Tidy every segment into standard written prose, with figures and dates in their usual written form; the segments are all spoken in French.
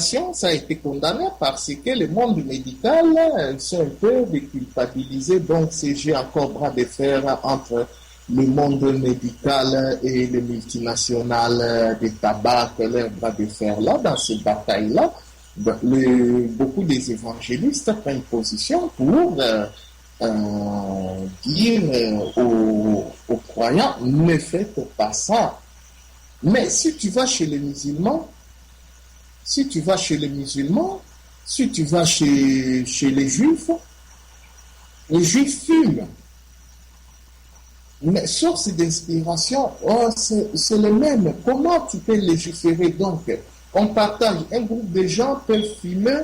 mutilation, ça a été condamné parce que le monde médical, ils sont un peu déculpabilisés. Donc, j'ai encore bras de fer entre le monde médical et les multinationales des tabac, leur bras de fer là, dans ces batailles-là. Beaucoup des évangélistes prennent position pour dire aux croyants, ne faites pas ça. Mais si tu vas chez les musulmans, si tu vas chez les juifs fument. Mais source d'inspiration, c'est le même. Comment tu peux légiférer donc? On partage, un groupe de gens peuvent fumer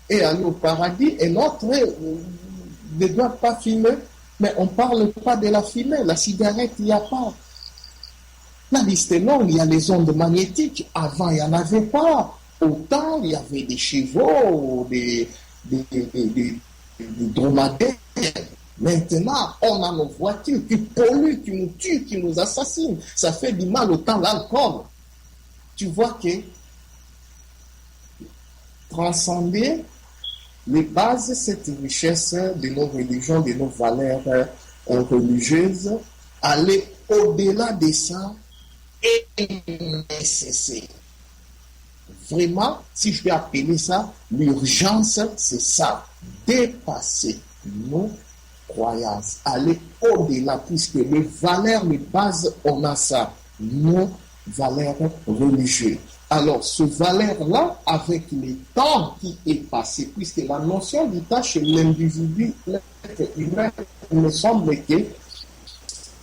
et aller au paradis, et l'autre ne doit pas fumer, mais on ne parle pas de la fumée. La cigarette, il n'y a pas. La liste est longue, il y a les ondes magnétiques. Avant, il n'y en avait pas. Autant, il y avait des chevaux, des dromadaires. Maintenant, on a nos voitures qui polluent, qui nous tuent, qui nous assassinent. Ça fait du mal autant l'alcool. Tu vois que transcender les bases, cette richesse de nos religions, de nos valeurs religieuses, aller au-delà de ça est nécessaire. Vraiment, si je vais appeler ça, l'urgence, c'est ça. Dépasser nos croyances, aller au-delà, puisque les valeurs, les bases, on a ça, nos valeurs religieuses. Alors, ce valeur-là, avec le temps qui est passé, puisque la notion du temps chez l'individu, l'être humain, il me semble que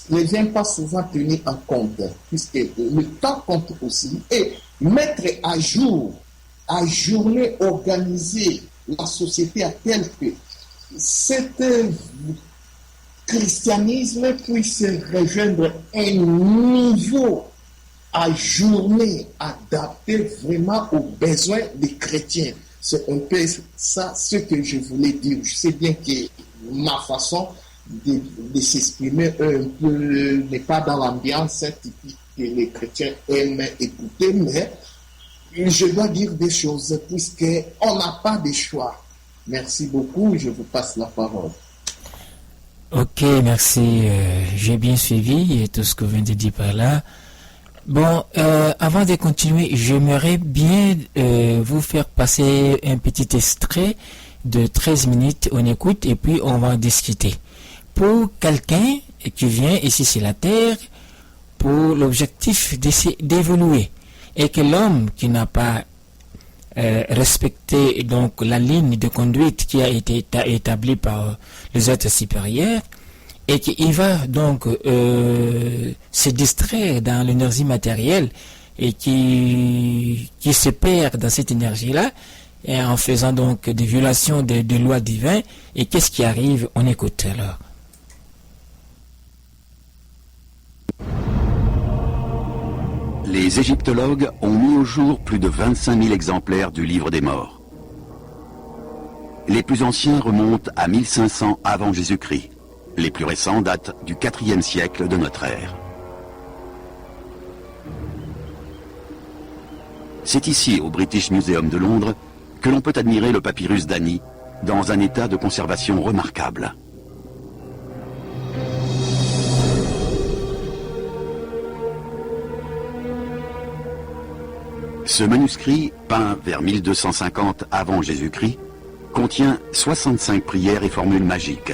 ne vient pas souvent tenir en compte, puisque le temps compte aussi, et mettre à jour, ajourner, organiser la société à tel que cet christianisme puisse rejoindre un niveau ajourné, adapté vraiment aux besoins des chrétiens. C'est un peu ça ce que je voulais dire. Je sais bien que ma façon de s'exprimer un peu n'est pas dans l'ambiance typique que les chrétiens aiment écouter, mais je dois dire des choses puisqu'on n'a pas de choix. Merci beaucoup, je vous passe la parole. Ok, merci. J'ai bien suivi tout ce que vous venez de dire par là. Bon, avant de continuer, j'aimerais bien vous faire passer un petit extrait de 13 minutes, on écoute et puis on va en discuter. Pour quelqu'un qui vient ici sur la terre, pour l'objectif d'évoluer, et que l'homme qui n'a pas respecté donc la ligne de conduite qui a été établie par les êtres supérieurs, et qu'il va donc se distraire dans l'énergie matérielle et qui se perd dans cette énergie-là, et en faisant donc des violations des lois divines. Et qu'est-ce qui arrive? On écoute alors. Les égyptologues ont mis au jour plus de 25 000 exemplaires du livre des morts. Les plus anciens remontent à 1500 avant Jésus-Christ. Les plus récents datent du IVe siècle de notre ère. C'est ici, au British Museum de Londres, que l'on peut admirer le papyrus d'Ani dans un état de conservation remarquable. Ce manuscrit, peint vers 1250 avant Jésus-Christ, contient 65 prières et formules magiques,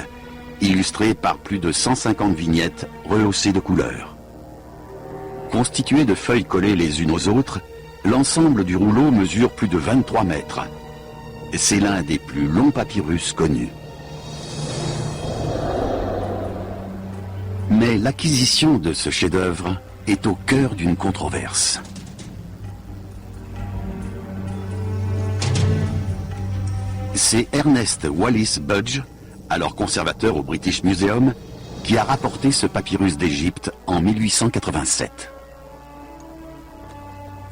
illustrées par plus de 150 vignettes rehaussées de couleurs. Constitué de feuilles collées les unes aux autres, l'ensemble du rouleau mesure plus de 23 mètres. C'est l'un des plus longs papyrus connus. Mais l'acquisition de ce chef-d'œuvre est au cœur d'une controverse. C'est Ernest Wallis Budge, alors conservateur au British Museum, qui a rapporté ce papyrus d'Égypte en 1887.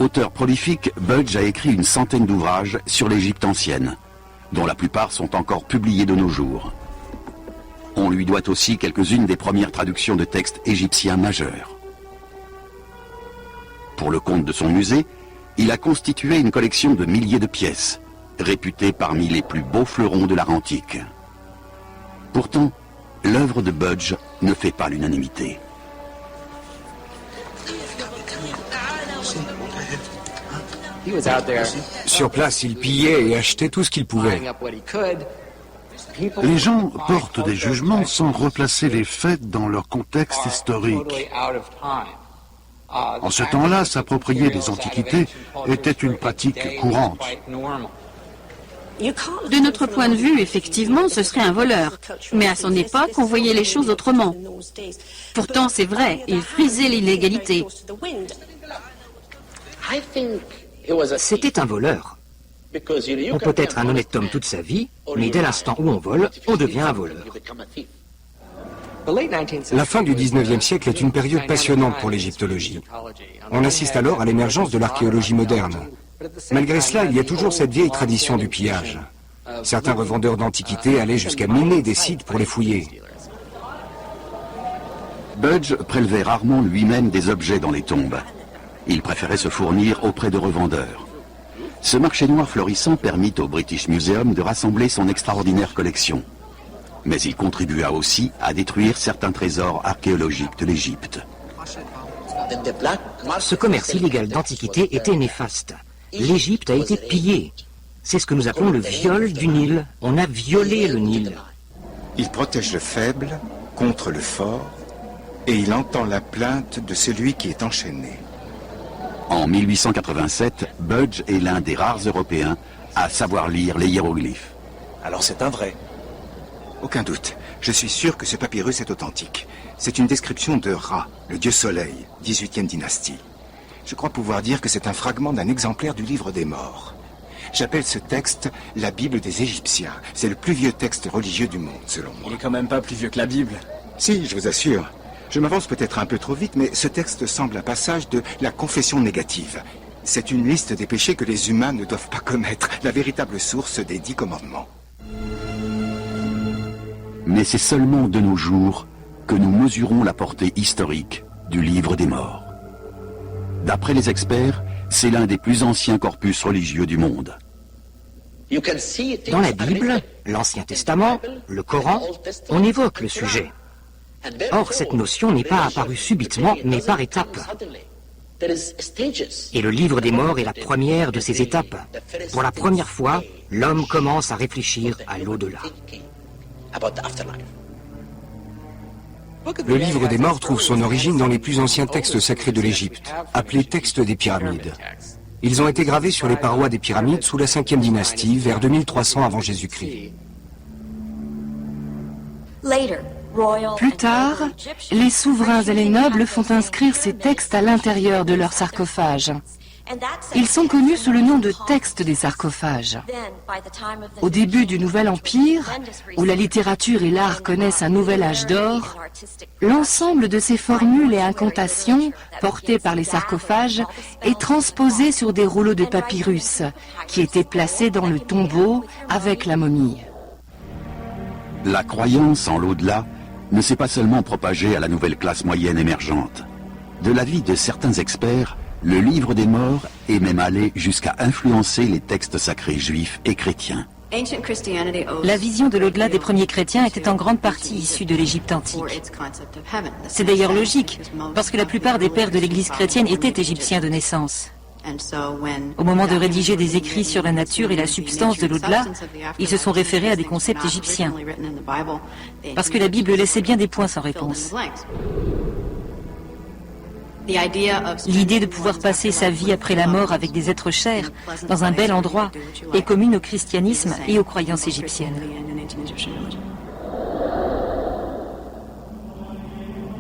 Auteur prolifique, Budge a écrit une centaine d'ouvrages sur l'Égypte ancienne, dont la plupart sont encore publiés de nos jours. On lui doit aussi quelques-unes des premières traductions de textes égyptiens majeurs. Pour le compte de son musée, Il a constitué une collection de milliers de pièces, réputée parmi les plus beaux fleurons de l'art antique. Pourtant, l'œuvre de Budge ne fait pas l'unanimité. Sur place, il pillait et achetait tout ce qu'il pouvait. Les gens portent des jugements sans replacer les faits dans leur contexte historique. En ce temps-là, s'approprier des antiquités était une pratique courante. De notre point de vue, effectivement, ce serait un voleur. Mais à son époque, on voyait les choses autrement. Pourtant, c'est vrai, il frisait l'illégalité. C'était un voleur. On peut être un honnête homme toute sa vie, mais dès l'instant où on vole, on devient un voleur. La fin du 19e siècle est une période passionnante pour l'égyptologie. On assiste alors à l'émergence de l'archéologie moderne. Malgré cela, il y a toujours cette vieille tradition du pillage. Certains revendeurs d'antiquités allaient jusqu'à miner des sites pour les fouiller. Budge prélevait rarement lui-même des objets dans les tombes. Il préférait se fournir auprès de revendeurs. Ce marché noir florissant permit au British Museum de rassembler son extraordinaire collection. Mais il contribua aussi à détruire certains trésors archéologiques de l'Égypte. Ce commerce illégal d'antiquités était néfaste. L'Égypte a été pillée. C'est ce que nous appelons le viol du Nil. On a violé le Nil. Il protège le faible contre le fort et il entend la plainte de celui qui est enchaîné. En 1887, Budge est l'un des rares Européens à savoir lire les hiéroglyphes. Alors c'est un vrai. Aucun doute. Je suis sûr que ce papyrus est authentique. C'est une description de Ra, le dieu soleil, 18e dynastie. Je crois pouvoir dire que c'est un fragment d'un exemplaire du livre des morts. J'appelle ce texte la Bible des Égyptiens. C'est le plus vieux texte religieux du monde, selon moi. Il est quand même pas plus vieux que la Bible. Si, je vous assure. Je m'avance peut-être un peu trop vite, mais ce texte semble un passage de la confession négative. C'est une liste des péchés que les humains ne doivent pas commettre, la véritable source des 10 commandements. Mais c'est seulement de nos jours que nous mesurons la portée historique du livre des morts. D'après les experts, c'est l'un des plus anciens corpus religieux du monde. Dans la Bible, l'Ancien Testament, le Coran, on évoque le sujet. Or, cette notion n'est pas apparue subitement, mais par étapes. Et le livre des morts est la première de ces étapes. Pour la première fois, l'homme commence à réfléchir à l'au-delà. Le livre des morts trouve son origine dans les plus anciens textes sacrés de l'Égypte, appelés textes des pyramides. Ils ont été gravés sur les parois des pyramides sous la 5e dynastie, vers 2300 avant Jésus-Christ. Plus tard, les souverains et les nobles font inscrire ces textes à l'intérieur de leurs sarcophages. Ils sont connus sous le nom de textes des sarcophages. Au début du Nouvel Empire, où la littérature et l'art connaissent un nouvel âge d'or, l'ensemble de ces formules et incantations, portées par les sarcophages, est transposé sur des rouleaux de papyrus, qui étaient placés dans le tombeau avec la momie. La croyance en l'au-delà ne s'est pas seulement propagée à la nouvelle classe moyenne émergente. De l'avis de certains experts, le livre des morts est même allé jusqu'à influencer les textes sacrés juifs et chrétiens. La vision de l'au-delà des premiers chrétiens était en grande partie issue de l'Égypte antique. C'est d'ailleurs logique, parce que la plupart des pères de l'Église chrétienne étaient égyptiens de naissance. Au moment de rédiger des écrits sur la nature et la substance de l'au-delà, ils se sont référés à des concepts égyptiens, parce que la Bible laissait bien des points sans réponse. L'idée de pouvoir passer sa vie après la mort avec des êtres chers, dans un bel endroit, est commune au christianisme et aux croyances égyptiennes.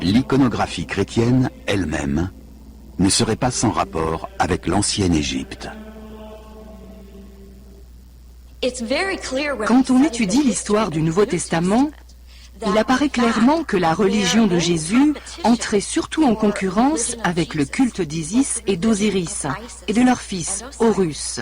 L'iconographie chrétienne elle-même ne serait pas sans rapport avec l'ancienne Égypte. Quand on étudie l'histoire du Nouveau Testament, il apparaît clairement que la religion de Jésus entrait surtout en concurrence avec le culte d'Isis et d'Osiris et de leur fils Horus.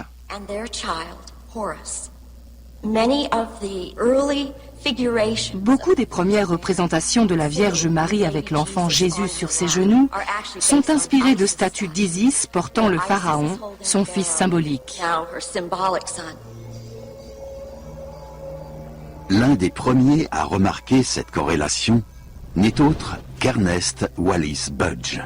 Beaucoup des premières représentations de la Vierge Marie avec l'enfant Jésus sur ses genoux sont inspirées de statues d'Isis portant le pharaon, son fils symbolique. L'un des premiers à remarquer cette corrélation n'est autre qu'Ernest Wallis Budge.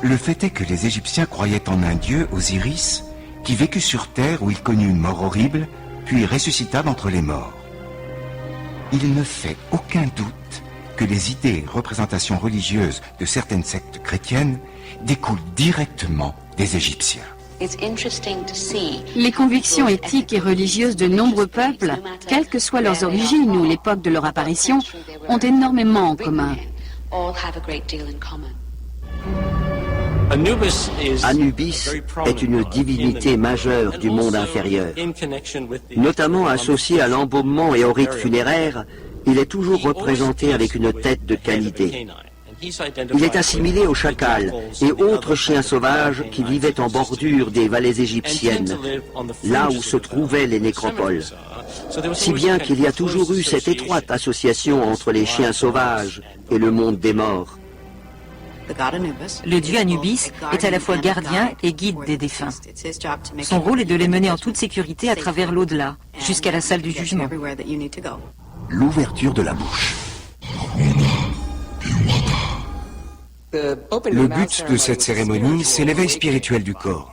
Le fait est que les Égyptiens croyaient en un dieu, Osiris, qui vécut sur terre où il connut une mort horrible, puis ressuscita d'entre les morts. Il ne fait aucun doute que les idées et représentations religieuses de certaines sectes chrétiennes découlent directement des Égyptiens. Les convictions éthiques et religieuses de nombreux peuples, quelles que soient leurs origines ou l'époque de leur apparition, ont énormément en commun. Anubis est une divinité majeure du monde inférieur. Notamment associé à l'embaumement et aux rites funéraires, il est toujours représenté avec une tête de canidé. Il est assimilé aux chacals et autres chiens sauvages qui vivaient en bordure des vallées égyptiennes, là où se trouvaient les nécropoles. Si bien qu'il y a toujours eu cette étroite association entre les chiens sauvages et le monde des morts. Le dieu Anubis est à la fois gardien et guide des défunts. Son rôle est de les mener en toute sécurité à travers l'au-delà, jusqu'à la salle du jugement. L'ouverture de la bouche. Le but de cette cérémonie, c'est l'éveil spirituel du corps.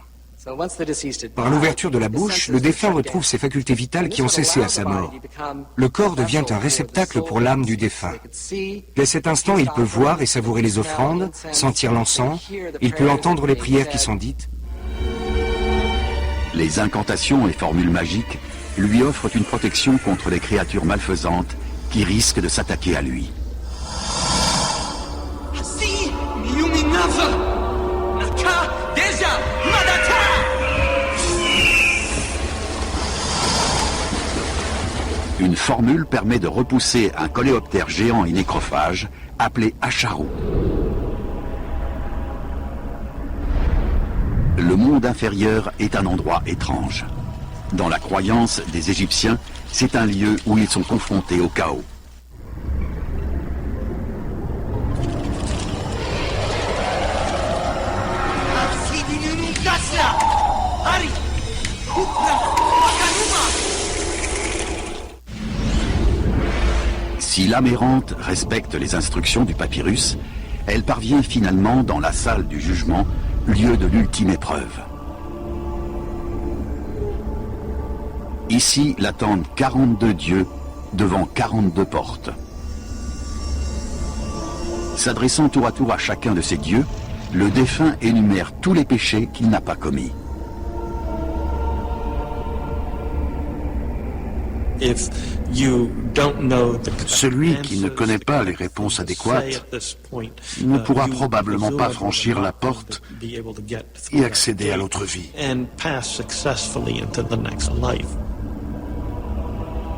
Par l'ouverture de la bouche, le défunt retrouve ses facultés vitales qui ont cessé à sa mort. Le corps devient un réceptacle pour l'âme du défunt. Dès cet instant, il peut voir et savourer les offrandes, sentir l'encens, il peut entendre les prières qui sont dites. Les incantations et formules magiques lui offrent une protection contre les créatures malfaisantes qui risquent de s'attaquer à lui. Une formule permet de repousser un coléoptère géant et nécrophage appelé Acharou. Le monde inférieur est un endroit étrange. Dans la croyance des Égyptiens, c'est un lieu où ils sont confrontés au chaos. Si l'âme errante respecte les instructions du papyrus, elle parvient finalement dans la salle du jugement, lieu de l'ultime épreuve. Ici l'attendent 42 dieux devant 42 portes. S'adressant tour à tour à chacun de ces dieux, le défunt énumère tous les péchés qu'il n'a pas commis. Celui qui ne connaît pas les réponses adéquates ne pourra probablement pas franchir la porte et accéder à l'autre vie.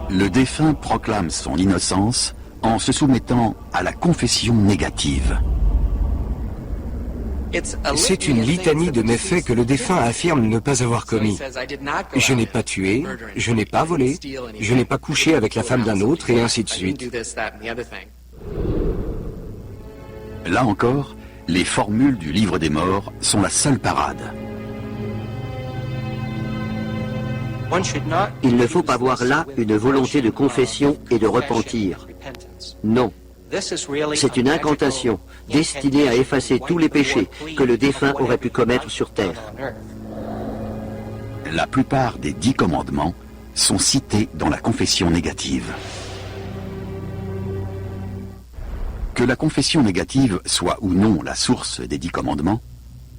Le défunt proclame son innocence en se soumettant à la confession négative. C'est une litanie de méfaits que le défunt affirme ne pas avoir commis. Je n'ai pas tué, je n'ai pas volé, je n'ai pas couché avec la femme d'un autre, et ainsi de suite. Là encore, les formules du livre des morts sont la seule parade. Il ne faut pas voir là une volonté de confession et de repentir. Non. C'est une incantation destinée à effacer tous les péchés que le défunt aurait pu commettre sur terre. La plupart des 10 commandements sont cités dans la confession négative. Que la confession négative soit ou non la source des 10 commandements,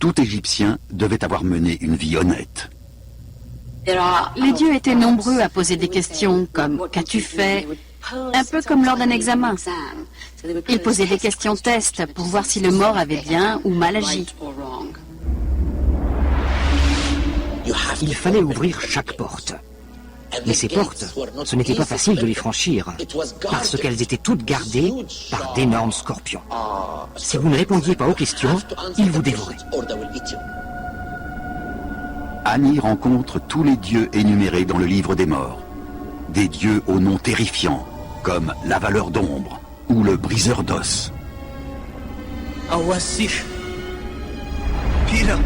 tout Égyptien devait avoir mené une vie honnête. Les dieux étaient nombreux à poser des questions comme « Qu'as-tu fait ?» Un peu comme lors d'un examen. Ils posaient des questions test pour voir si le mort avait bien ou mal agi. Il fallait ouvrir chaque porte. Mais ces portes, ce n'était pas facile de les franchir, parce qu'elles étaient toutes gardées par d'énormes scorpions. Si vous ne répondiez pas aux questions, ils vous dévoraient. Annie rencontre tous les dieux énumérés dans le livre des morts. Des dieux aux noms terrifiants, comme l'avaleur d'ombre ou le briseur d'os. Awasif. Pila.